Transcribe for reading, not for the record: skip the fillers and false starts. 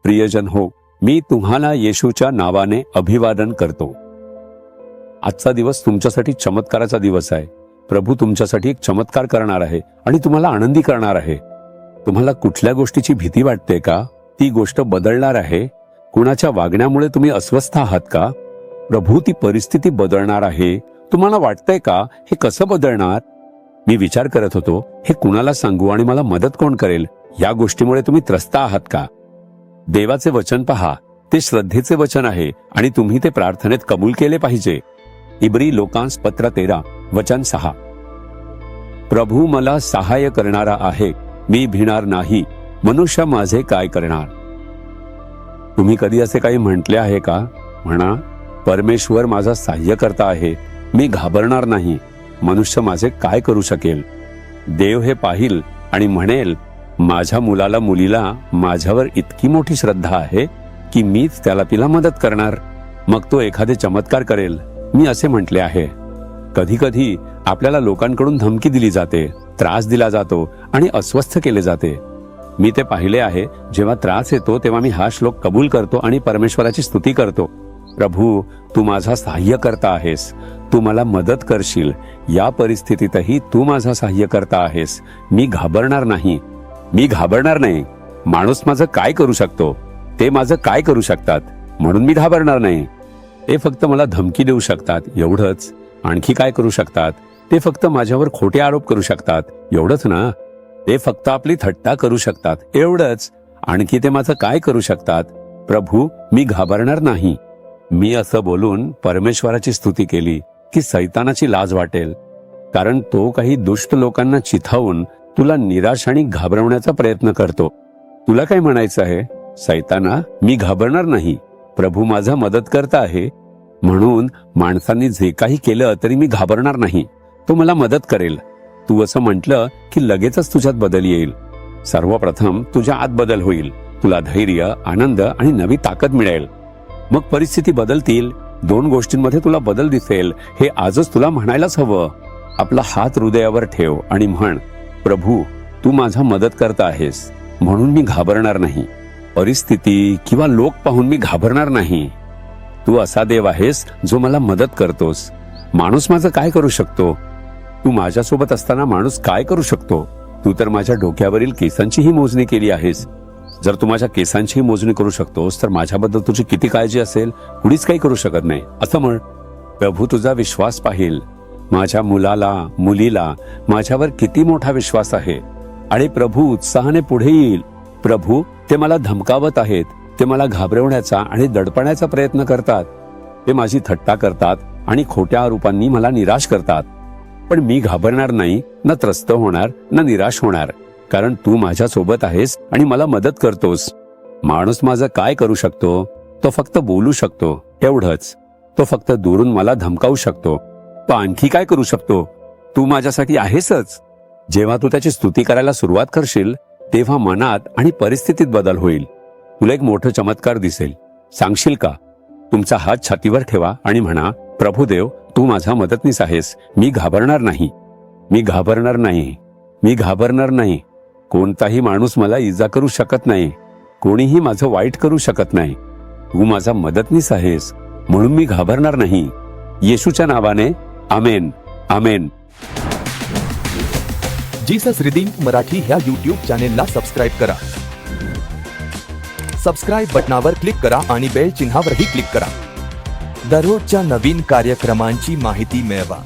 प्रियजन हो, मी तुम्हाला येशूच्या नावाने अभिवादन करतो. आजचा दिवस तुमच्यासाठी चमत्काराचा दिवस आहे. प्रभू तुमच्यासाठी एक चमत्कार करणार आहे आणि तुम्हाला आनंदी करणार आहे. तुम्हाला कुठल्या गोष्टीची भीती वाटते का? ती गोष्ट बदलणार आहे. कुणाच्या वागण्यामुळे तुम्ही अस्वस्थ आहात का? प्रभू ती परिस्थिती बदलणार आहे. तुम्हाला वाटतंय का हे कसं बदलणार? मी विचार करत होतो, हे कुणाला सांगू आणि मला मदत कोण करेल? या गोष्टीमुळे तुम्ही त्रस्त आहात का? देवाचे वचन पहा, ते श्रद्धेचे वचन आहे आणि तुम्ही ते प्रार्थनेत कबूल केले पाहिजे. इब्री लोकांस पत्र 13 वचन 6. प्रभू मला सहाय्य करणारा आहे, मी भिणार नाही. मनुष्य माझे काय करणार? तुम्ही कधी असे काही म्हटले आहे का? म्हणा, परमेश्वर माझा सहाय्यकर्ता आहे, मी घाबरणार नाही. मनुष्य माझे काय करू शकेल? देव हे पाहिल आणि म्हणेल, माझ्या मुलाला मुलीला माझ्यावर इतकी मोठी श्रद्धा आहे की मीच त्याला तिला मदत करणार. मग तो एखादे चमत्कार करेल. मी असे म्हटले आहे, कधी कधी आपल्याला लोकांकडून धमकी दिली जाते, त्रास दिला जातो आणि अस्वस्थ केले जाते. मी ते पाहिले आहे. जेव्हा त्रास येतो तेव्हा मी हा श्लोक कबूल करतो आणि परमेश्वराची स्तुती करतो. प्रभू, तू माझा सहाय्यकर्ता आहेस, तू मला मदत करशील. या परिस्थितीतही तू माझा सहाय्यकर्ता आहेस. मी घाबरणार नाही. मी घाबरणार नाही. माणूस माझं काय करू शकतो? ते माझं काय करू शकतात? म्हणून मी घाबरणार नाही. ते फक्त मला धमकी देऊ शकतात, एवढंच. आणखी काय करू शकतात? ते फक्त माझ्यावर खोटे आरोप करू शकतात, एवढंच ना. ते फक्त आपली थट्टा करू शकतात, एवढंच. आणखी ते माझं काय करू शकतात? प्रभू, मी घाबरणार नाही. मी असं बोलून परमेश्वराची स्तुती केली की सैतानाची लाज वाटेल, कारण तो काही दुष्ट लोकांना चिथावून तुला निराश आणि घाबरवण्याचा प्रयत्न करतो. तुला काय म्हणायचं आहे? सैताना, मी घाबरणार नाही. प्रभू माझा मदत करता आहे, म्हणून माणसांनी जे काही केलं तरी मी घाबरणार नाही. तो मला मदत करेल. तू असं म्हटलं की लगेचच तुझ्यात बदल येईल. सर्वप्रथम तुझ्या आत बदल होईल. तुला धैर्य, आनंद आणि नवी ताकद मिळेल. मग परिस्थिती बदलतील. 2 गोष्टींमध्ये तुला बदल दिसेल. हे आजच तुला म्हणायलाच हवं. आपला हात हृदयावर ठेव आणि म्हण, प्रभू, तू माझा मदत करता आहेस, म्हणून मी घाबरणार नाही. परिस्थिती किंवा लोक पाहून मी घाबरणार नाही. तू असा देव आहेस जो मला मदत करतोस. माणूस माझं काय करू शकतो? तू माझ्यासोबत असताना माणूस काय करू शकतो? तू तर माझ्या डोक्यावरील केसांचीही मोजणी केली आहेस. जर तू माझ्या केसांचीही मोजणी करू शकतोस तर माझ्याबद्दल तुझी किती काळजी असेल? कुणीच काही करू शकत नाही. असं म्हण. प्रभू तुझा विश्वास पाहिल. माझ्या मुलाला, मुलीला माझ्यावर किती मोठा विश्वास आहे आणि प्रभू उत्साहाने पुढे येईल. प्रभू, ते मला धमकावत आहेत. ते मला घाबरवण्याचा आणि दडपण्याचा प्रयत्न करतात. ते माझी थट्टा करतात आणि खोट्या आरोपांनी मला निराश करतात. पण मी घाबरणार नाही, न त्रस्त होणार, न निराश होणार, कारण तू माझ्या सोबत आहेस आणि मला मदत करतोस. माणूस माझं काय करू शकतो? तो फक्त बोलू शकतो, एवढंच. तो फक्त दुरून मला धमकावू शकतो. तो आणखी काय करू शकतो? तू माझ्यासाठी आहेसच. जेव्हा तू त्याची स्तुती करायला सुरुवात करशील तेव्हा मनात आणि परिस्थितीत बदल होईल. तुला एक मोठं चमत्कार दिसेल. सांगशील का? तुमचा हात छातीवर ठेवा आणि म्हणा, प्रभू देव, तू माझा मदतनीस आहेस. मी घाबरणार नाही. मी घाबरणार नाही. मी घाबरणार नाही. कोणताही माणूस मला इजा करू शकत नाही. कोणीही माझं वाईट करू शकत नाही. तू माझा मदतनीस आहेस, म्हणून मी घाबरणार नाही. येशूच्या नावाने आमेन. आमेन. जीसस रिडीम्ड मराठी ह्या YouTube चॅनेलला सबस्क्राईब करा. सबस्क्राईब बटनावर क्लिक करा आणि बेल चिन्हावरही क्लिक करा. दररोजच्या नवीन कार्यक्रमांची माहिती मिळवा.